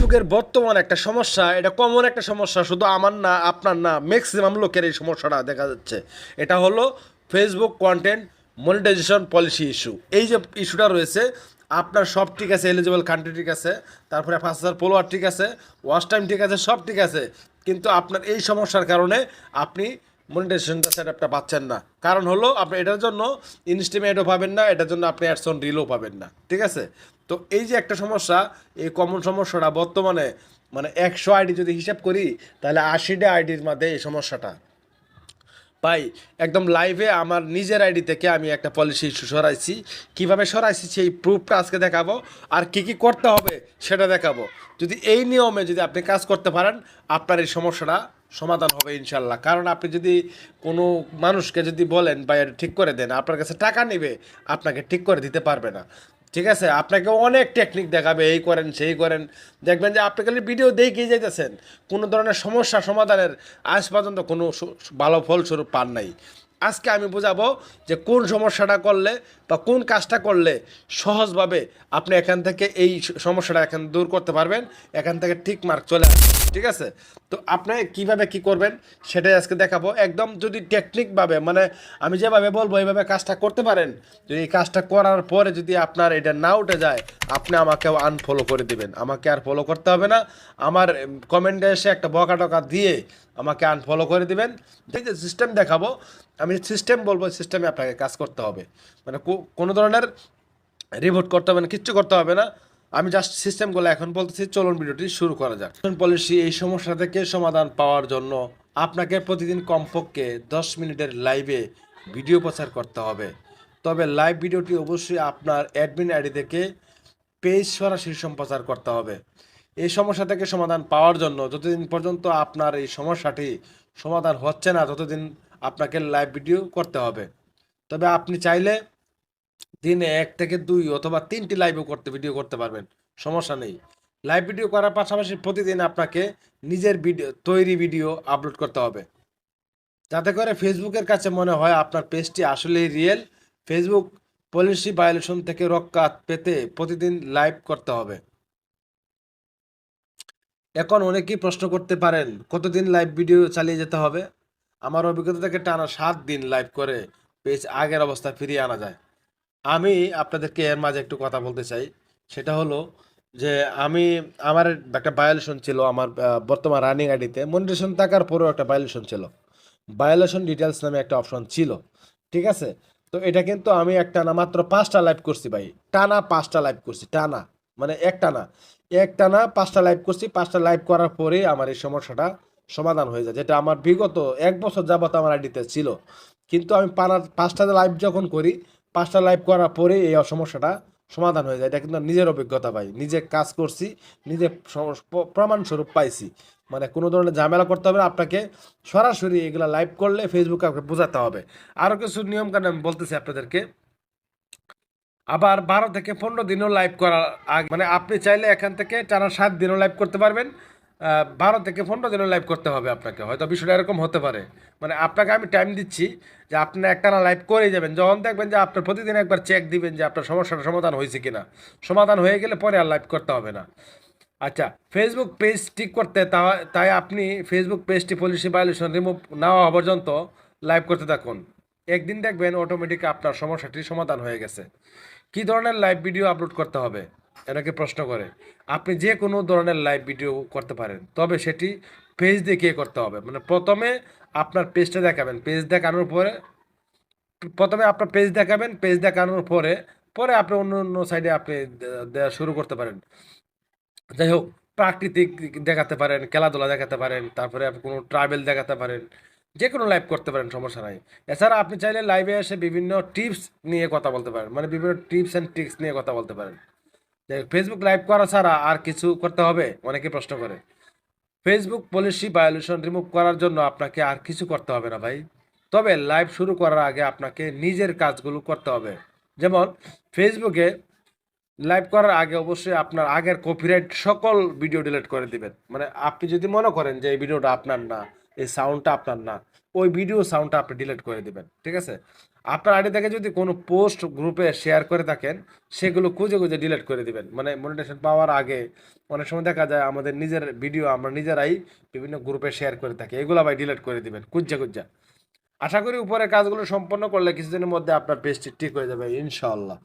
যুগের বর্তমান একটা সমস্যা, এটা কমন একটা সমস্যা, শুধু আমার না, আপনার না, ম্যাক্সিমাম লোকের এই সমস্যাটা দেখা যাচ্ছে। এটা হলো Facebook content monetization policy issue. এই যে ইস্যুটা রয়েছে, আপনার সব ঠিক আছে, এলিজিবল কান্ট্রি ঠিক আছে, তারপরে 5,000 ফলোয়ার ঠিক আছে, ওয়াচ টাইম ঠিক আছে, সব ঠিক আছে, কিন্তু আপনার এই সমস্যার কারণে আপনি মনিটাইজেশনটা সেট আপটা পাচ্ছেন না। কারণ হলো আপনি এটার জন্য ইনস্টিমেটও পাবেন না, এটার জন্য আপনি অ্যাডস অন রিলও পাবেন না, ঠিক আছে। তো এই যে একটা সমস্যা, এই কমন সমস্যাটা বর্তমানে মানে 100 আইডি যদি হিসাব করি, তাহলে 80টা আইডির মধ্যে এই সমস্যাটা ভাই। একদম লাইভে আমার নিজের আইডি থেকে আমি একটা পলিসি ইস্যু সরাইছি। কীভাবে সরাইছি সেই প্রুফটা আজকে দেখাবো, আর কি কি করতে হবে সেটা দেখাবো। যদি এই নিয়মে যদি আপনি কাজ করতে পারেন, আপনার এই সমস্যাটা সমাধান হবে ইনশাল্লাহ। কারণ আপনি যদি কোনো মানুষকে যদি বলেন ভাই এটা ঠিক করে দেন, আপনার কাছে টাকা নেবে, আপনাকে ঠিক করে দিতে পারবে না, ঠিক আছে। আপনাকে অনেক টেকনিক দেখাবে, এই করেন সেই করেন, দেখবেন যে আপনি খালি ভিডিও দেখেই যাইতেছেন, কোনো ধরনের সমস্যা সমাধানের আজ পর্যন্ত কোনো ভালো ফলস্বরূপ পান নাই। আজকে আমি বোঝাবো যে কোন সমস্যাটা করলে বা কোন কাজটা করলে সহজভাবে আপনি এখান থেকে এই সমস্যাটা এখান দূর করতে পারবেন, এখান থেকে ঠিক মার্ক চলে আসবে, ঠিক আছে। তো আপনি কিভাবে কি করবেন সেটাই আজকে দেখাবো। একদম যদি টেকনিকভাবে মানে আমি যেভাবে বলবো এইভাবে কাজটা করতে পারেন, যদি এই কাজটা করার পরে যদি আপনার এটা না উঠে যায়, আপনি আমাকেও আনফলো করে দিবেন, আমাকে আর ফলো করতে হবে না। আমার কমেন্টে এসে একটা বকা টকা দিয়ে আমাকে আনফলো করে দিবেন। ঠিক আছে, সিস্টেম দেখাবো, আমি সিস্টেম বলবো, সিস্টেমে আপনাকে কাজ করতে হবে। মানে কোনো ধরনের রিভোট করতে হবে না, কিচ্ছু করতে হবে না। আমি জাস্ট সিস্টেমগুলো এখন বলতেছি, চলুন ভিডিওটি শুরু করা যাক। পলিসি এই সমস্যা থেকে সমাধান পাওয়ার জন্য আপনাকে প্রতিদিন কমপক্ষে 10 মিনিটের লাইভে ভিডিও প্রচার করতে হবে। তবে লাইভ ভিডিওটি অবশ্যই আপনার অ্যাডমিন আইডি থেকে পেজ সরাসরি সম্প্রচার করতে হবে। এই সমস্যা থেকে সমাধান পাওয়ার জন্য যতদিন পর্যন্ত আপনার এই সমস্যাটি সমাধান হচ্ছে না, ততদিন আপনাকে লাইভ ভিডিও করতে হবে। তবে আপনি চাইলে দিনে 1 থেকে 2 অথবা 3টি লাইভও ভিডিও করতে পারবেন, সমস্যা নেই। লাইভ ভিডিও করার পাশাপাশি প্রতিদিন আপনাকে নিজের তৈরি ভিডিও আপলোড করতে হবে, যাতে করে ফেসবুকের কাছে মনে হয় আপনার পেজটি আসলেই রিয়েল। ফেসবুক পলিসি ভায়োলেশন থেকে রক্ষা পেতে প্রতিদিন লাইভ করতে হবে। এখন অনেকেই প্রশ্ন করতে পারেন কতদিন লাইভ ভিডিও চালিয়ে যেতে হবে। আমার অভিজ্ঞতা থেকে টানা 7 দিন লাইভ করে পেজ আগের অবস্থা ফিরিয়ে আনা যায়। আমি আপনাদেরকে এর মাঝে একটু কথা বলতে চাই। সেটা হলো যে আমি আমার একটা ভায়োলেশন ছিল আমার বর্তমান রানিং আইডিতে, মনিটেশন থাকার পরেও একটা ভায়োলেশন ছিল। ভায়োলেশন ডিটেলস নামে একটা অপশন ছিল, ঠিক আছে। তো এটা কিন্তু আমি একটানা মাত্র 5টা লাইভ করছি ভাই, টানা 5টা লাইভ করছি, টানা মানে একটানা 5টা লাইভ করছি। 5টা লাইভ করার পরেই আমার এই সমস্যাটা সমাধান হয়ে যায়, যেটা আমার বিগত 1 বছর যাবত আমার আইডিতে ছিল। কিন্তু আমি 5টা লাইভ যখন করি, 5টা লাইভ করার পরে এই সমস্যাটা সমাধান হয়ে যায়। এটা কিন্তু নিজের অভিজ্ঞতা ভাই, নিজে কাজ করছি, নিজে প্রমাণস্বরূপ পাইছি। মানে কোনো ধরনের ঝামেলা করতে হবে না আপনাকে, সরাসরি এগুলা লাইভ করলে ফেসবুকে আপনাকে বোঝাতে হবে। আরও কিছু নিয়ম কানুন আমি বলতেছি আপনাদেরকে। আবার 12 থেকে 15 দিনও লাইভ করার আগে, মানে আপনি চাইলে এখান থেকে টানা 7 দিনও লাইভ করতে পারবেন। 12 থেকে 15 দিনও লাইভ করতে হবে আপনাকে, হয়তো বিষয়টা এরকম হতে পারে। মানে আপনাকে আমি টাইম দিচ্ছি যে আপনি একটানা লাইভ করেই যাবেন, যখন দেখবেন যে আপনার প্রতিদিন একবার চেক দিবেন যে আপনার সমস্যাটা সমাধান হয়েছে কিনা। সমাধান হয়ে গেলে পরে আর লাইভ করতে হবে না। আচ্ছা, ফেসবুক পেজ ঠিক করতে তাই আপনি ফেসবুক পেজটি পলিসি ভায়োলেশন রিমুভ না হওয়া পর্যন্ত লাইভ করতে থাকুন। একদিন দেখবেন অটোমেটিক আপনার সমস্যাটি সমাধান হয়ে গেছে। কি ধরনের লাইভ ভিডিও আপলোড করতে হবে এটাকে প্রশ্ন করে। আপনি যে কোনো ধরনের লাইভ ভিডিও করতে পারেন, তবে সেটি পেজ দেখিয়ে করতে হবে। মানে প্রথমে আপনার পেজটা দেখাবেন, পেজ দেখানোর পরে প্রথমে আপনার পেজ দেখাবেন, পেজ দেখানোর পরে পরে আপনি অন্য অন্য সাইডে আপনি দেওয়া শুরু করতে পারেন। যাই হোক, প্রাকৃতিক দেখাতে পারেন, খেলাধুলা দেখাতে পারেন, তারপরে আপনি কোনো ট্রাভেল দেখাতে পারেন, যে কোনো লাইভ করতে পারেন, সমস্যা নাই। এছাড়া আপনি চাইলে লাইভে এসে বিভিন্ন টিপস নিয়ে কথা বলতে পারেন, মানে বিভিন্ন টিপস অ্যান্ড ট্রিক্স নিয়ে কথা বলতে পারেন। ফেসবুক লাইভ করা ছাড়া আর কিছু করতে হবে, অনেকে প্রশ্ন করে। ফেসবুক পলিসি ভায়োলেশন রিমুভ করার জন্য আপনাকে আর কিছু করতে হবে না ভাই। তবে লাইভ শুরু করার আগে আপনাকে নিজের কাজগুলো করতে হবে। যেমন ফেসবুকে লাইভ করার আগে অবশ্যই আপনার আগের কপিরাইট সকল ভিডিও ডিলিট করে দিবেন। মানে আপনি যদি মনে করেন যে এই ভিডিওটা আপনার না, এই সাউন্ডটা আপনার না, ওই ভিডিও সাউন্ডটা আপনি ডিলিট করে দিবেন, ঠিক আছে। আপনার আইডি থেকে যদি কোনো পোস্ট গ্রুপে শেয়ার করে থাকেন সেগুলো খুঁজে খুঁজে ডিলিট করে দিবেন। মানে মনিটাইজেশন পাওয়ার আগে অনেক সময় দেখা যায় আমাদের নিজের ভিডিও আমরা নিজেরাই বিভিন্ন গ্রুপে শেয়ার করে থাকি, এগুলো ভাই ডিলিট করে দিবেন খুঁজা খুঁজা। আশা করি উপরের কাজগুলো সম্পন্ন করলে কিছুদিনের মধ্যে আপনার পেজটি ঠিক হয়ে যাবে ইনশাআল্লাহ।